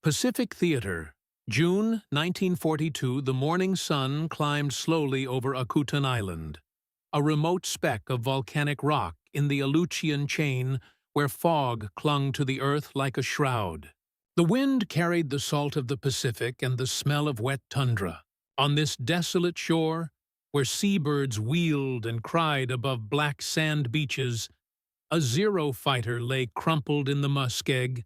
Pacific Theater, June 1942. The morning sun climbed slowly over Akutan Island, a remote speck of volcanic rock in the Aleutian chain where fog clung to the earth like a shroud. The wind carried the salt of the Pacific and the smell of wet tundra. On this desolate shore, where seabirds wheeled and cried above black sand beaches, a Zero fighter lay crumpled in the muskeg,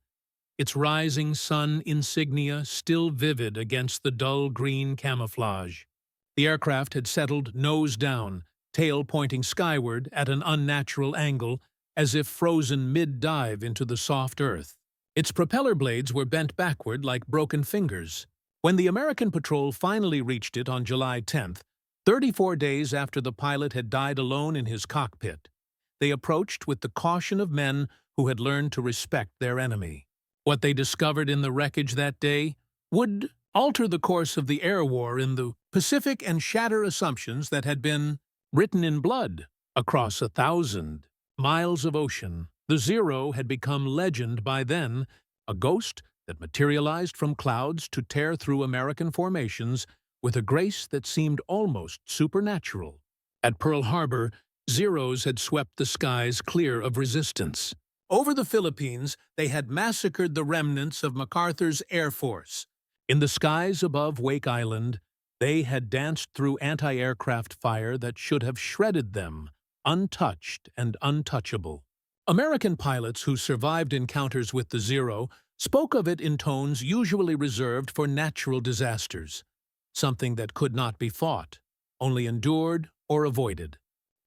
its rising sun insignia still vivid against the dull green camouflage. The aircraft had settled nose down, tail pointing skyward at an unnatural angle, as if frozen mid-dive into the soft earth. Its propeller blades were bent backward like broken fingers. When the American patrol finally reached it on July 10th, 34 days after the pilot had died alone in his cockpit, they approached with the caution of men who had learned to respect their enemy. What they discovered in the wreckage that day would alter the course of the air war in the Pacific and shatter assumptions that had been written in blood. Across 1,000 miles of ocean, the Zero had become legend by then, a ghost that materialized from clouds to tear through American formations with a grace that seemed almost supernatural. At Pearl Harbor, Zeros had swept the skies clear of resistance. Over the Philippines, they had massacred the remnants of MacArthur's Air Force. In the skies above Wake Island, they had danced through anti-aircraft fire that should have shredded them, untouched and untouchable. American pilots who survived encounters with the Zero spoke of it in tones usually reserved for natural disasters, something that could not be fought, only endured or avoided.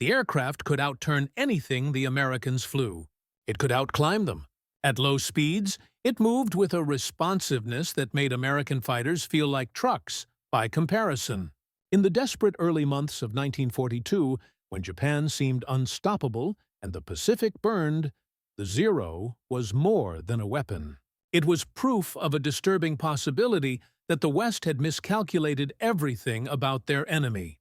The aircraft could outturn anything the Americans flew. It could outclimb them. At low speeds, it moved with a responsiveness that made American fighters feel like trucks by comparison. In the desperate early months of 1942, when Japan seemed unstoppable and the Pacific burned, the Zero was more than a weapon. It was proof of a disturbing possibility that the West had miscalculated everything about their enemy.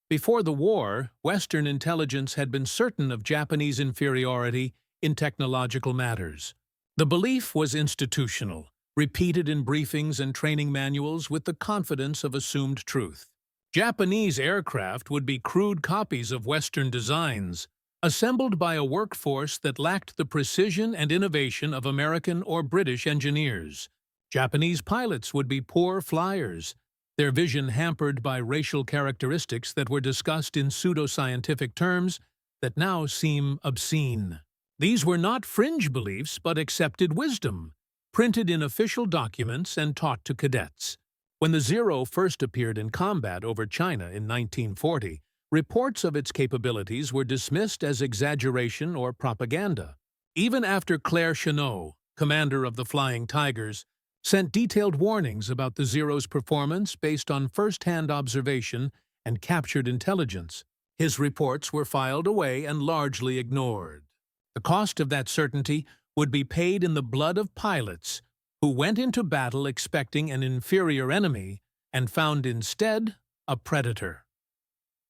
Before the war, Western intelligence had been certain of Japanese inferiority in technological matters. The belief was institutional, repeated in briefings and training manuals with the confidence of assumed truth. Japanese aircraft would be crude copies of Western designs, assembled by a workforce that lacked the precision and innovation of American or British engineers. Japanese pilots would be poor flyers, their vision hampered by racial characteristics that were discussed in pseudoscientific terms that now seem obscene. These were not fringe beliefs but accepted wisdom, printed in official documents and taught to cadets. When the Zero first appeared in combat over China in 1940, reports of its capabilities were dismissed as exaggeration or propaganda. Even after Claire Chennault, commander of the Flying Tigers, sent detailed warnings about the Zero's performance based on first-hand observation and captured intelligence, his reports were filed away and largely ignored. The cost of that certainty would be paid in the blood of pilots who went into battle expecting an inferior enemy and found instead a predator.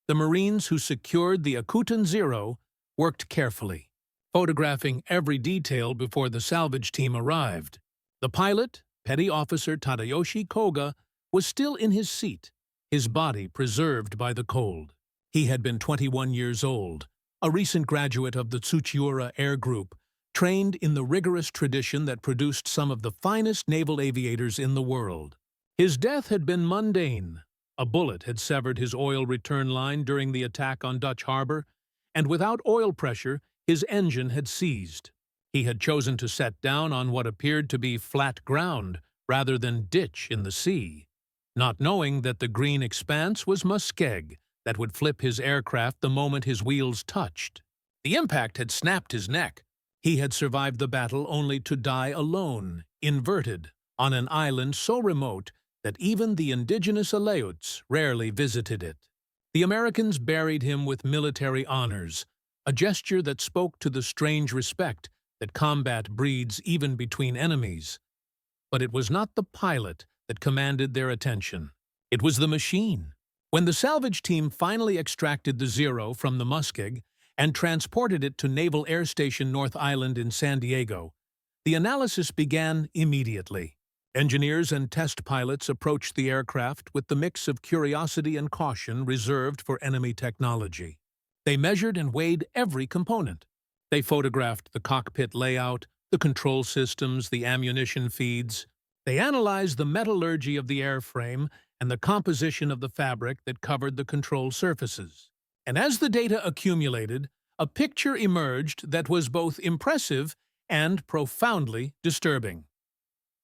The Marines who secured the Akutan Zero worked carefully, photographing every detail before the salvage team arrived. The pilot, Petty Officer Tadayoshi Koga, was still in his seat, his body preserved by the cold. He had been 21 years old, a recent graduate of the Tsuchiura Air Group, trained in the rigorous tradition that produced some of the finest naval aviators in the world. His death had been mundane. A bullet had severed his oil return line during the attack on Dutch Harbor, and without oil pressure, his engine had seized. He had chosen to set down on what appeared to be flat ground rather than ditch in the sea, not knowing that the green expanse was muskeg that would flip his aircraft the moment his wheels touched. The impact had snapped his neck. He had survived the battle only to die alone, inverted, on an island so remote that even the indigenous Aleuts rarely visited it. The Americans buried him with military honors, a gesture that spoke to the strange respect that combat breeds even between enemies. But it was not the pilot that commanded their attention. It was the machine. When the salvage team finally extracted the Zero from the muskeg and transported it to Naval Air Station North Island in San Diego, the analysis began immediately. Engineers and test pilots approached the aircraft with the mix of curiosity and caution reserved for enemy technology. They measured and weighed every component. They photographed the cockpit layout, the control systems, the ammunition feeds. They analyzed the metallurgy of the airframe and the composition of the fabric that covered the control surfaces. And as the data accumulated, a picture emerged that was both impressive and profoundly disturbing.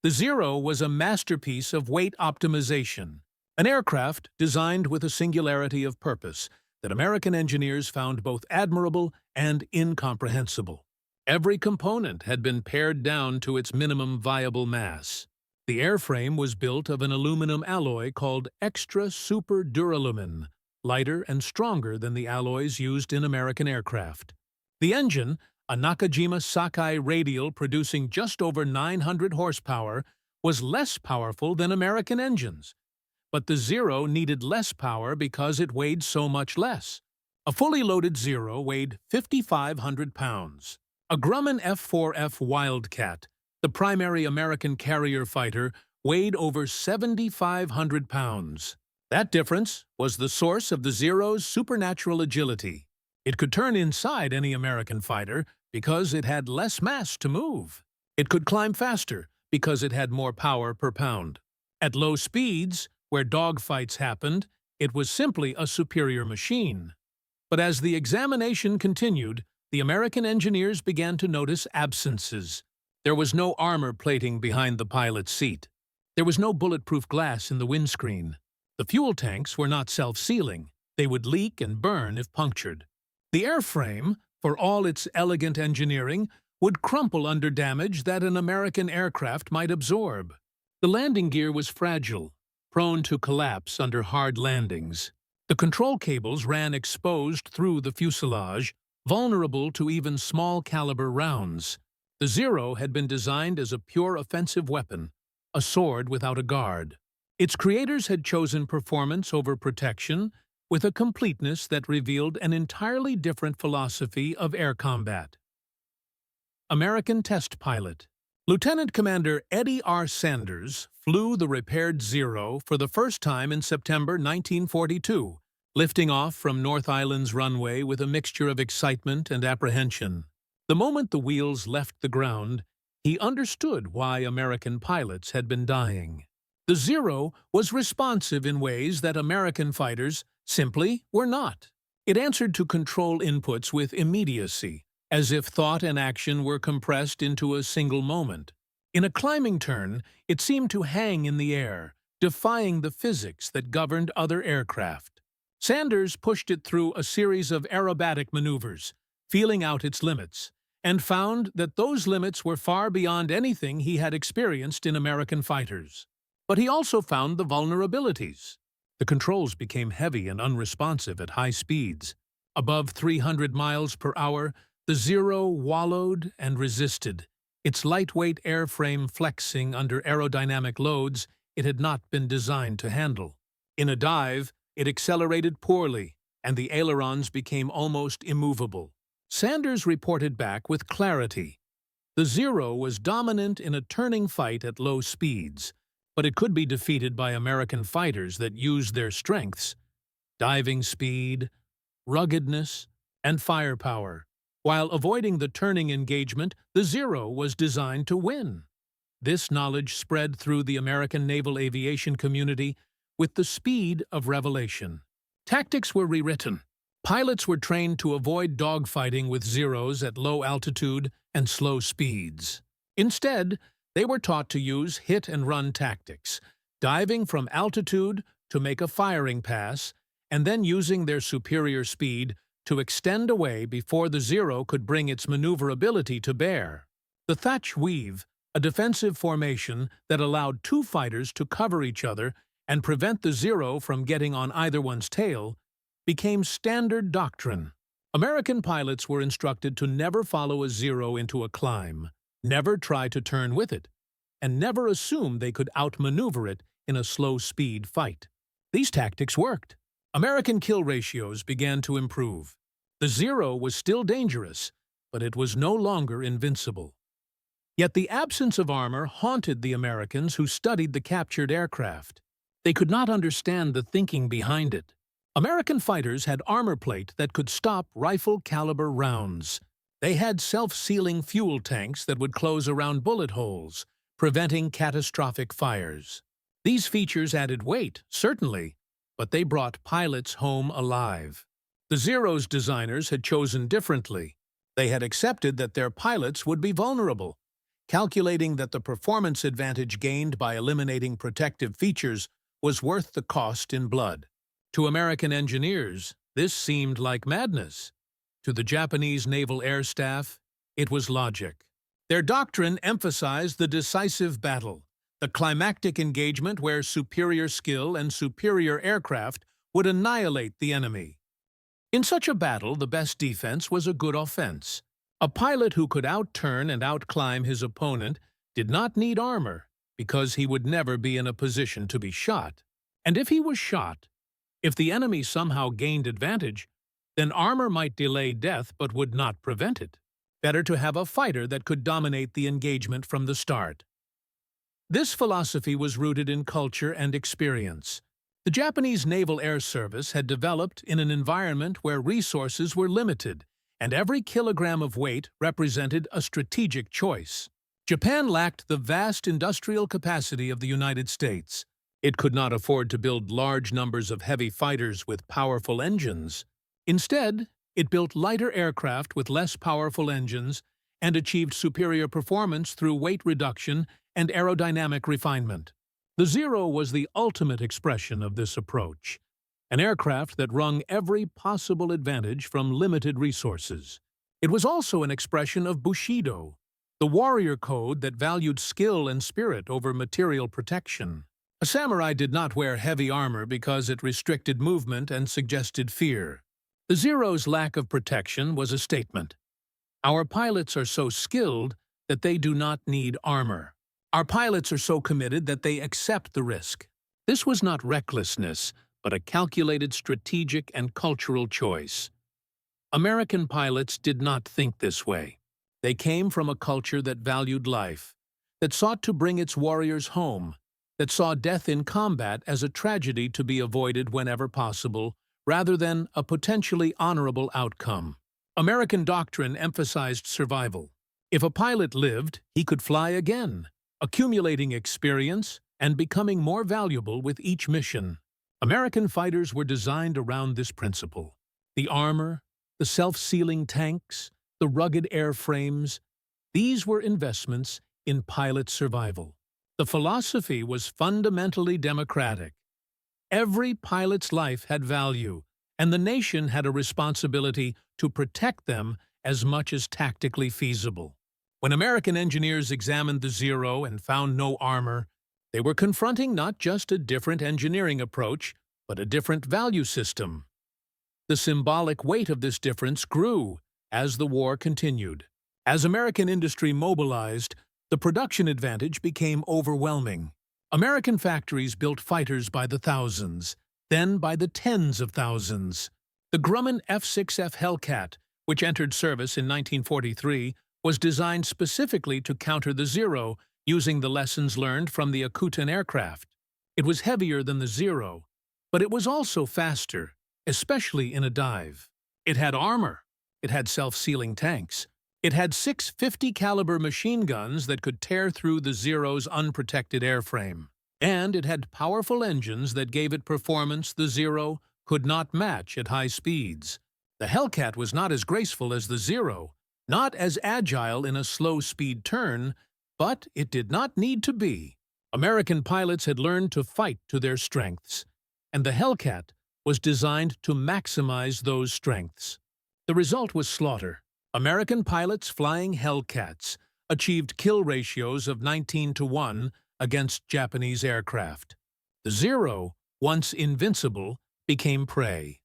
The Zero was a masterpiece of weight optimization, an aircraft designed with a singularity of purpose that American engineers found both admirable and incomprehensible. Every component had been pared down to its minimum viable mass. The airframe was built of an aluminum alloy called Extra Super Duralumin, lighter and stronger than the alloys used in American aircraft. The engine, a Nakajima Sakai radial producing just over 900 horsepower, was less powerful than American engines. But the Zero needed less power because it weighed so much less. A fully loaded Zero weighed 5,500 pounds. A Grumman F4F Wildcat, the primary American carrier fighter, weighed over 7,500 pounds. That difference was the source of the Zero's supernatural agility. It could turn inside any American fighter because it had less mass to move. It could climb faster because it had more power per pound. At low speeds, where dogfights happened, it was simply a superior machine. But as the examination continued, the American engineers began to notice absences. There was no armor plating behind the pilot's seat. There was no bulletproof glass in the windscreen. The fuel tanks were not self-sealing. They would leak and burn if punctured. The airframe, for all its elegant engineering, would crumple under damage that an American aircraft might absorb. The landing gear was fragile, prone to collapse under hard landings. The control cables ran exposed through the fuselage, vulnerable to even small-caliber rounds. The Zero had been designed as a pure offensive weapon, a sword without a guard. Its creators had chosen performance over protection, with a completeness that revealed an entirely different philosophy of air combat. American test pilot. Lieutenant Commander Eddie R. Sanders flew the repaired Zero for the first time in September 1942, lifting off from North Island's runway with a mixture of excitement and apprehension. The moment the wheels left the ground, he understood why American pilots had been dying. The Zero was responsive in ways that American fighters simply were not. It answered to control inputs with immediacy, as if thought and action were compressed into a single moment. In a climbing turn, it seemed to hang in the air, defying the physics that governed other aircraft. Sanders pushed it through a series of aerobatic maneuvers, feeling out its limits, and found that those limits were far beyond anything he had experienced in American fighters. But he also found the vulnerabilities. The controls became heavy and unresponsive at high speeds. Above 300 miles per hour, the Zero wallowed and resisted, its lightweight airframe flexing under aerodynamic loads it had not been designed to handle. In a dive, it accelerated poorly, and the ailerons became almost immovable. Sanders reported back with clarity. The Zero was dominant in a turning fight at low speeds, but it could be defeated by American fighters that used their strengths, diving speed, ruggedness, and firepower. While avoiding the turning engagement, the Zero was designed to win. This knowledge spread through the American naval aviation community with the speed of revelation. Tactics were rewritten. Pilots were trained to avoid dogfighting with Zeros at low altitude and slow speeds. Instead, they were taught to use hit-and-run tactics, diving from altitude to make a firing pass, and then using their superior speed to extend away before the Zero could bring its maneuverability to bear. The Thatch Weave, a defensive formation that allowed two fighters to cover each other and prevent the Zero from getting on either one's tail, became standard doctrine. American pilots were instructed to never follow a Zero into a climb, never try to turn with it, and never assume they could outmaneuver it in a slow-speed fight. These tactics worked. American kill ratios began to improve. The Zero was still dangerous, but it was no longer invincible. Yet the absence of armor haunted the Americans who studied the captured aircraft. They could not understand the thinking behind it. American fighters had armor plate that could stop rifle-caliber rounds. They had self-sealing fuel tanks that would close around bullet holes, preventing catastrophic fires. These features added weight, certainly, but they brought pilots home alive. The Zero's designers had chosen differently. They had accepted that their pilots would be vulnerable, calculating that the performance advantage gained by eliminating protective features was worth the cost in blood. To American engineers, this seemed like madness. To the Japanese Naval Air Staff, it was logic. Their doctrine emphasized the decisive battle, the climactic engagement where superior skill and superior aircraft would annihilate the enemy. In such a battle, the best defense was a good offense. A pilot who could outturn and outclimb his opponent did not need armor because he would never be in a position to be shot. And if he was shot, if the enemy somehow gained advantage, then armor might delay death but would not prevent it. Better to have a fighter that could dominate the engagement from the start. This philosophy was rooted in culture and experience. The Japanese Naval Air Service had developed in an environment where resources were limited, and every kilogram of weight represented a strategic choice. Japan lacked the vast industrial capacity of the United States. It could not afford to build large numbers of heavy fighters with powerful engines. Instead, it built lighter aircraft with less powerful engines and achieved superior performance through weight reduction and aerodynamic refinement. The Zero was the ultimate expression of this approach, an aircraft that wrung every possible advantage from limited resources. It was also an expression of Bushido, the warrior code that valued skill and spirit over material protection. A samurai did not wear heavy armor because it restricted movement and suggested fear. The Zero's lack of protection was a statement. Our pilots are so skilled that they do not need armor. Our pilots are so committed that they accept the risk. This was not recklessness, but a calculated strategic and cultural choice. American pilots did not think this way. They came from a culture that valued life, that sought to bring its warriors home, that saw death in combat as a tragedy to be avoided whenever possible, rather than a potentially honorable outcome. American doctrine emphasized survival. If a pilot lived, he could fly again, accumulating experience and becoming more valuable with each mission. American fighters were designed around this principle. The armor, the self-sealing tanks, the rugged airframes, these were investments in pilot survival. The philosophy was fundamentally democratic. Every pilot's life had value, and the nation had a responsibility to protect them as much as tactically feasible. When American engineers examined the Zero and found no armor, they were confronting not just a different engineering approach, but a different value system. The symbolic weight of this difference grew as the war continued. As American industry mobilized, the production advantage became overwhelming. American factories built fighters by the thousands, then by the tens of thousands. The Grumman F6F Hellcat, which entered service in 1943, was designed specifically to counter the Zero using the lessons learned from the Akutan aircraft. It was heavier than the Zero, but it was also faster, especially in a dive. It had armor. It had self-sealing tanks. It had 650 caliber machine guns that could tear through the Zero's unprotected airframe. And it had powerful engines that gave it performance the Zero could not match at high speeds. The Hellcat was not as graceful as the Zero, not as agile in a slow-speed turn, but it did not need to be. American pilots had learned to fight to their strengths, and the Hellcat was designed to maximize those strengths. The result was slaughter. American pilots flying Hellcats achieved kill ratios of 19-1 against Japanese aircraft. The Zero, once invincible, became prey.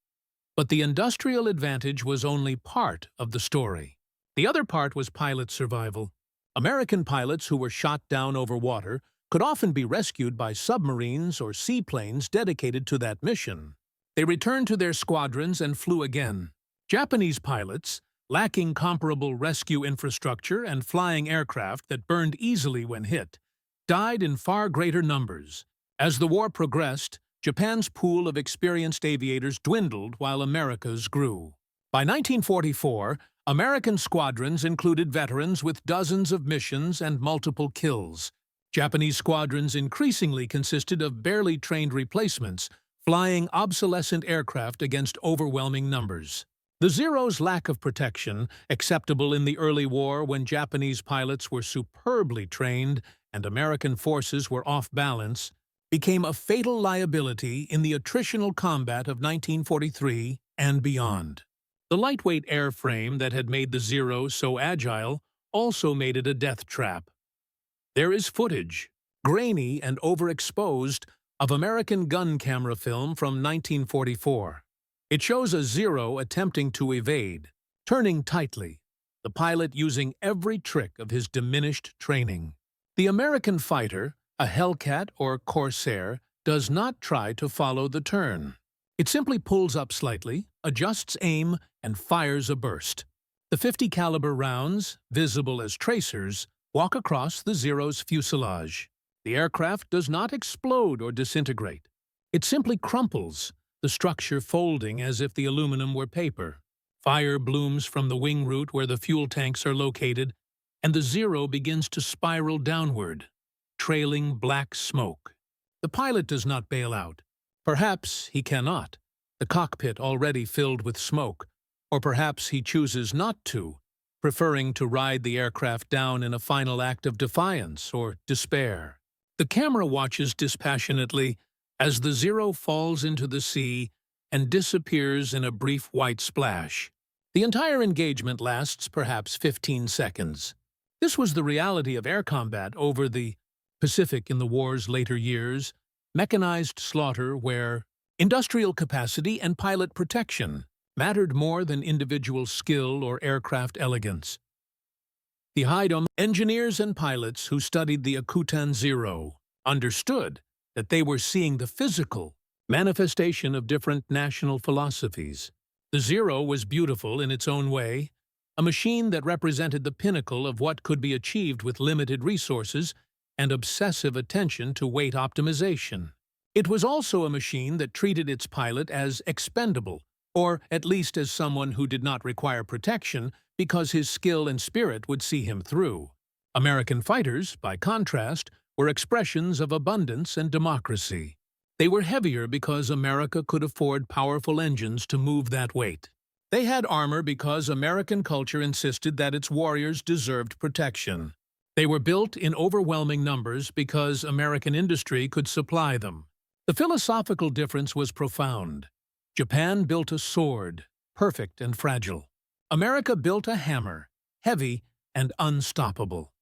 But the industrial advantage was only part of the story. The other part was pilot survival. American pilots who were shot down over water could often be rescued by submarines or seaplanes dedicated to that mission. They returned to their squadrons and flew again. Japanese pilots, lacking comparable rescue infrastructure and flying aircraft that burned easily when hit, died in far greater numbers. As the war progressed, Japan's pool of experienced aviators dwindled while America's grew. By 1944, American squadrons included veterans with dozens of missions and multiple kills. Japanese squadrons increasingly consisted of barely trained replacements, flying obsolescent aircraft against overwhelming numbers. The Zero's lack of protection, acceptable in the early war when Japanese pilots were superbly trained and American forces were off balance, became a fatal liability in the attritional combat of 1943 and beyond. The lightweight airframe that had made the Zero so agile also made it a death trap. There is footage, grainy and overexposed, of American gun camera film from 1944. It shows a Zero attempting to evade, turning tightly, the pilot using every trick of his diminished training. The American fighter, a Hellcat or Corsair, does not try to follow the turn. It simply pulls up slightly, adjusts aim, and fires a burst. The .50 caliber rounds, visible as tracers, walk across the Zero's fuselage. The aircraft does not explode or disintegrate. It simply crumples, the structure folding as if the aluminum were paper. Fire blooms from the wing root where the fuel tanks are located, and the Zero begins to spiral downward, trailing black smoke. The pilot does not bail out. Perhaps he cannot, the cockpit already filled with smoke, or perhaps he chooses not to, preferring to ride the aircraft down in a final act of defiance or despair. The camera watches dispassionately as the Zero falls into the sea and disappears in a brief white splash. The entire engagement lasts perhaps 15 seconds. This was the reality of air combat over the Pacific in the war's later years, mechanized slaughter where industrial capacity and pilot protection mattered more than individual skill or aircraft elegance. The Haidom engineers and pilots who studied the Akutan Zero understood that they were seeing the physical manifestation of different national philosophies. The Zero was beautiful in its own way, a machine that represented the pinnacle of what could be achieved with limited resources and obsessive attention to weight optimization. It was also a machine that treated its pilot as expendable, or at least as someone who did not require protection because his skill and spirit would see him through. American fighters, by contrast, were expressions of abundance and democracy. They were heavier because America could afford powerful engines to move that weight. They had armor because American culture insisted that its warriors deserved protection. They were built in overwhelming numbers because American industry could supply them. The philosophical difference was profound. Japan built a sword, perfect and fragile. America built a hammer, heavy and unstoppable.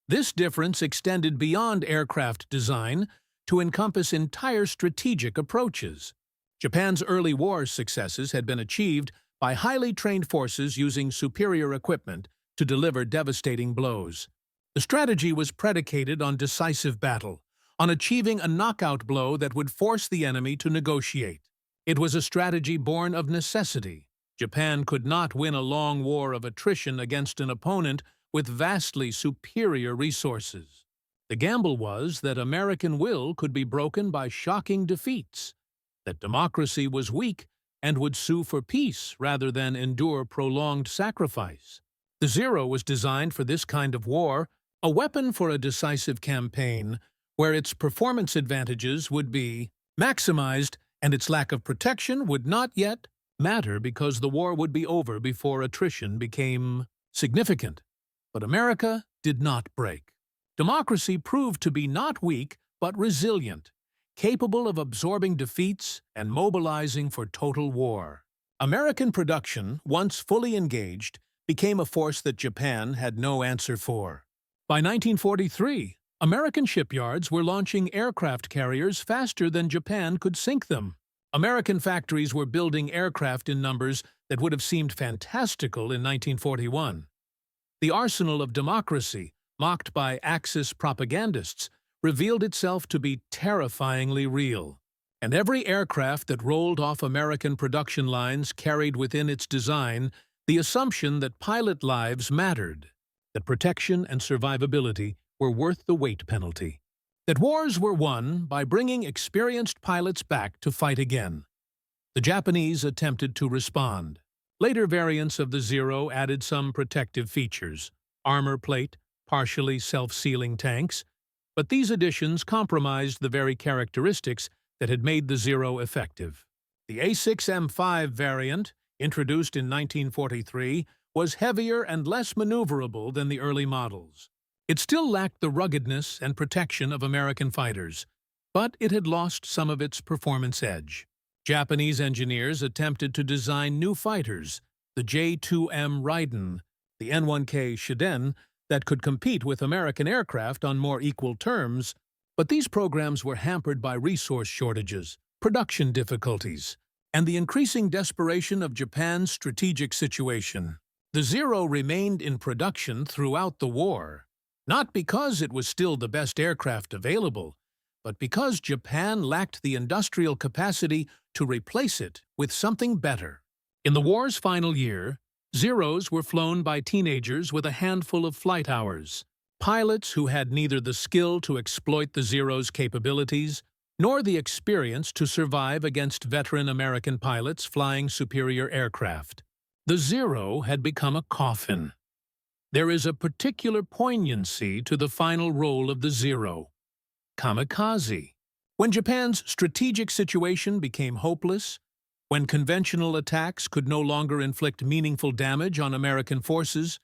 This difference extended beyond aircraft design to encompass entire strategic approaches. Japan's early war successes had been achieved by highly trained forces using superior equipment to deliver devastating blows. The strategy was predicated on decisive battle, on achieving a knockout blow that would force the enemy to negotiate. It was a strategy born of necessity. Japan could not win a long war of attrition against an opponent with vastly superior resources. The gamble was that American will could be broken by shocking defeats, that democracy was weak and would sue for peace rather than endure prolonged sacrifice. The Zero was designed for this kind of war, a weapon for a decisive campaign where its performance advantages would be maximized and its lack of protection would not yet matter because the war would be over before attrition became significant. But America did not break. Democracy proved to be not weak but resilient, capable of absorbing defeats and mobilizing for total war. American production, once fully engaged, became a force that Japan had no answer for. By 1943, American shipyards were launching aircraft carriers faster than Japan could sink them. American factories were building aircraft in numbers that would have seemed fantastical in 1941. The arsenal of democracy, mocked by Axis propagandists, revealed itself to be terrifyingly real. And every aircraft that rolled off American production lines carried within its design the assumption that pilot lives mattered, that protection and survivability were worth the weight penalty, that wars were won by bringing experienced pilots back to fight again. The Japanese attempted to respond. Later variants of the Zero added some protective features, armor plate, partially self-sealing tanks, but these additions compromised the very characteristics that had made the Zero effective. The A6M5 variant, introduced in 1943, was heavier and less maneuverable than the early models. It still lacked the ruggedness and protection of American fighters, but it had lost some of its performance edge. Japanese engineers attempted to design new fighters, the J-2M Raiden, the N-1K Shiden, that could compete with American aircraft on more equal terms, but these programs were hampered by resource shortages, production difficulties, and the increasing desperation of Japan's strategic situation. The Zero remained in production throughout the war, not because it was still the best aircraft available, but because Japan lacked the industrial capacity to replace it with something better. In the war's final year, Zeros were flown by teenagers with a handful of flight hours, pilots who had neither the skill to exploit the Zero's capabilities nor the experience to survive against veteran American pilots flying superior aircraft. The Zero had become a coffin. There is a particular poignancy to the final role of the Zero: kamikaze. When Japan's strategic situation became hopeless, when conventional attacks could no longer inflict meaningful damage on American forces,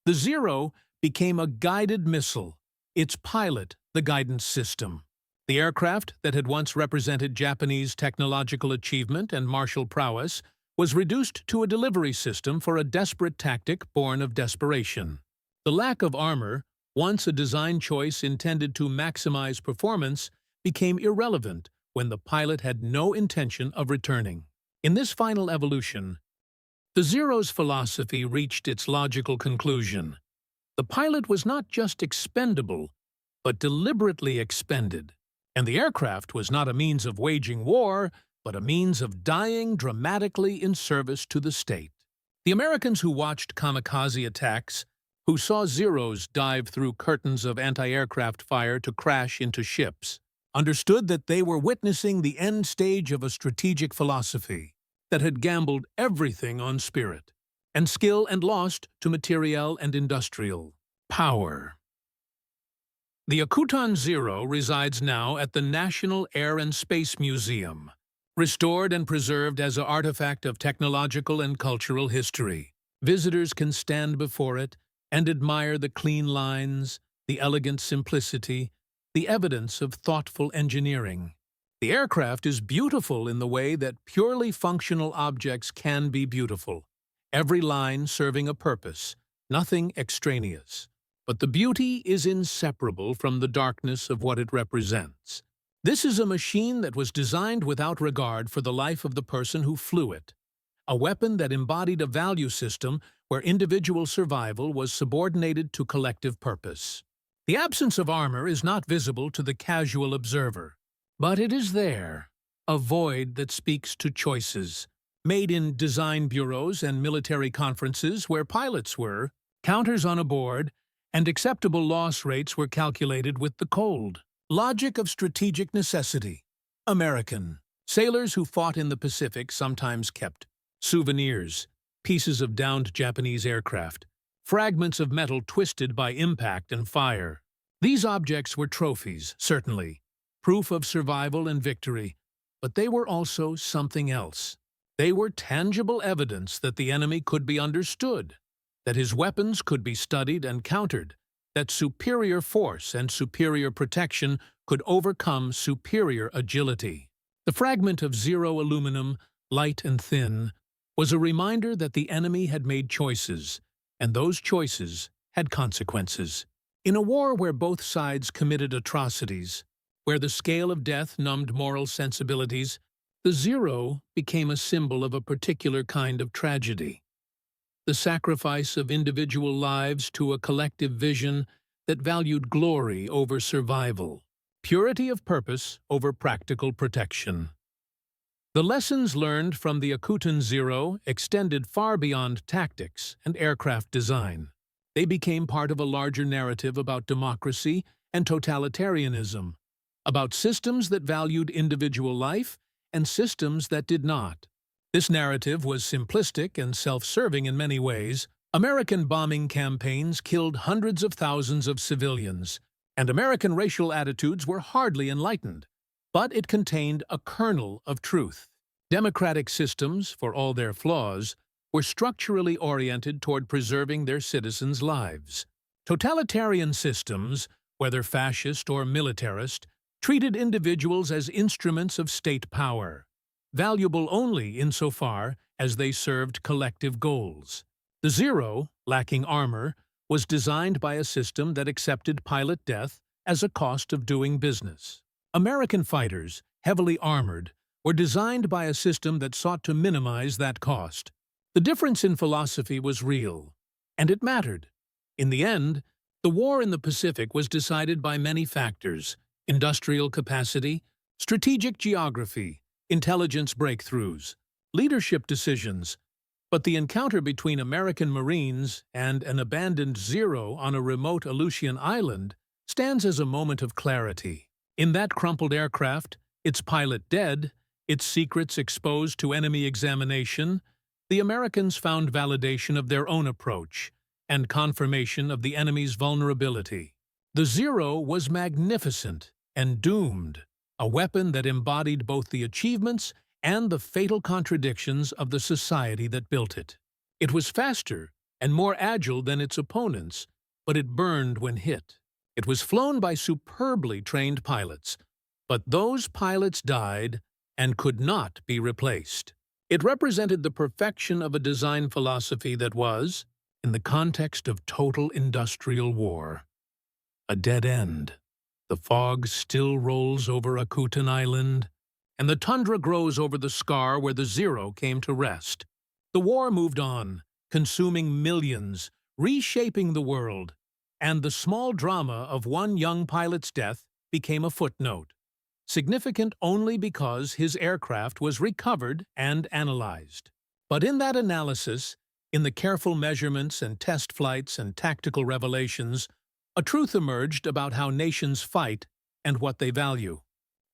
the Zero became a guided missile, its pilot the guidance system. The aircraft that had once represented Japanese technological achievement and martial prowess was reduced to a delivery system for a desperate tactic born of desperation. The lack of armor, once a design choice intended to maximize performance, became irrelevant when the pilot had no intention of returning. In this final evolution, the Zero's philosophy reached its logical conclusion. The pilot was not just expendable, but deliberately expended. And the aircraft was not a means of waging war, but a means of dying dramatically in service to the state. The Americans who watched kamikaze attacks, who saw Zeros dive through curtains of anti-aircraft fire to crash into ships, understood that they were witnessing the end stage of a strategic philosophy that had gambled everything on spirit and skill and lost to materiel and industrial power. The Akutan Zero resides now at the National Air and Space Museum, restored and preserved as an artifact of technological and cultural history. Visitors can stand before it and admire the clean lines, the elegant simplicity, the evidence of thoughtful engineering. The aircraft is beautiful in the way that purely functional objects can be beautiful, every line serving a purpose, nothing extraneous. But the beauty is inseparable from the darkness of what it represents. This is a machine that was designed without regard for the life of the person who flew it, a weapon that embodied a value system where individual survival was subordinated to collective purpose. The absence of armor is not visible to the casual observer, but it is there, a void that speaks to choices, made in design bureaus and military conferences where pilots were, counters on a board, and acceptable loss rates were calculated with the cold logic of strategic necessity. American sailors who fought in the Pacific sometimes kept souvenirs, pieces of downed Japanese aircraft, fragments of metal twisted by impact and fire. These objects were trophies, certainly, proof of survival and victory, but they were also something else. They were tangible evidence that the enemy could be understood, that his weapons could be studied and countered, that superior force and superior protection could overcome superior agility. The fragment of Zero aluminum, light and thin, was a reminder that the enemy had made choices, and those choices had consequences. In a war where both sides committed atrocities, where the scale of death numbed moral sensibilities, the Zero became a symbol of a particular kind of tragedy. The sacrifice of individual lives to a collective vision that valued glory over survival, purity of purpose over practical protection. The lessons learned from the Akutan Zero extended far beyond tactics and aircraft design. They became part of a larger narrative about democracy and totalitarianism, about systems that valued individual life and systems that did not. This narrative was simplistic and self-serving in many ways. American bombing campaigns killed hundreds of thousands of civilians, and American racial attitudes were hardly enlightened. But it contained a kernel of truth. Democratic systems, for all their flaws, were structurally oriented toward preserving their citizens' lives. Totalitarian systems, whether fascist or militarist, treated individuals as instruments of state power, valuable only insofar as they served collective goals. The Zero, lacking armor, was designed by a system that accepted pilot death as a cost of doing business. American fighters, heavily armored, were designed by a system that sought to minimize that cost. The difference in philosophy was real, and it mattered. In the end, the war in the Pacific was decided by many factors: industrial capacity, strategic geography, intelligence breakthroughs, leadership decisions. But the encounter between American Marines and an abandoned Zero on a remote Aleutian island stands as a moment of clarity. In that crumpled aircraft, its pilot dead, its secrets exposed to enemy examination, the Americans found validation of their own approach and confirmation of the enemy's vulnerability. The Zero was magnificent and doomed, a weapon that embodied both the achievements and the fatal contradictions of the society that built it. It was faster and more agile than its opponents, but it burned when hit. It was flown by superbly trained pilots, but those pilots died and could not be replaced. It represented the perfection of a design philosophy that was, in the context of total industrial war, a dead end. The fog still rolls over Akutan Island, and the tundra grows over the scar where the Zero came to rest. The war moved on, consuming millions, reshaping the world, and the small drama of one young pilot's death became a footnote, significant only because his aircraft was recovered and analyzed. But in that analysis, in the careful measurements and test flights and tactical revelations, a truth emerged about how nations fight and what they value.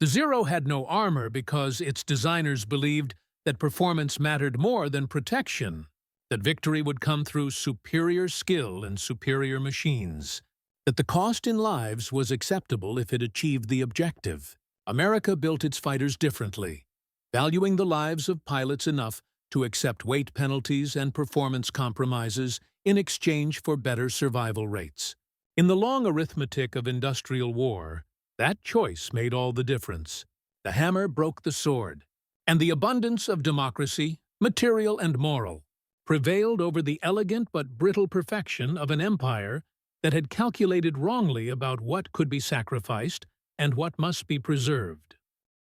The Zero had no armor because its designers believed that performance mattered more than protection, that victory would come through superior skill and superior machines, that the cost in lives was acceptable if it achieved the objective. America built its fighters differently, valuing the lives of pilots enough to accept weight penalties and performance compromises in exchange for better survival rates. In the long arithmetic of industrial war, that choice made all the difference. The hammer broke the sword, and the abundance of democracy, material and moral, prevailed over the elegant but brittle perfection of an empire that had calculated wrongly about what could be sacrificed and what must be preserved.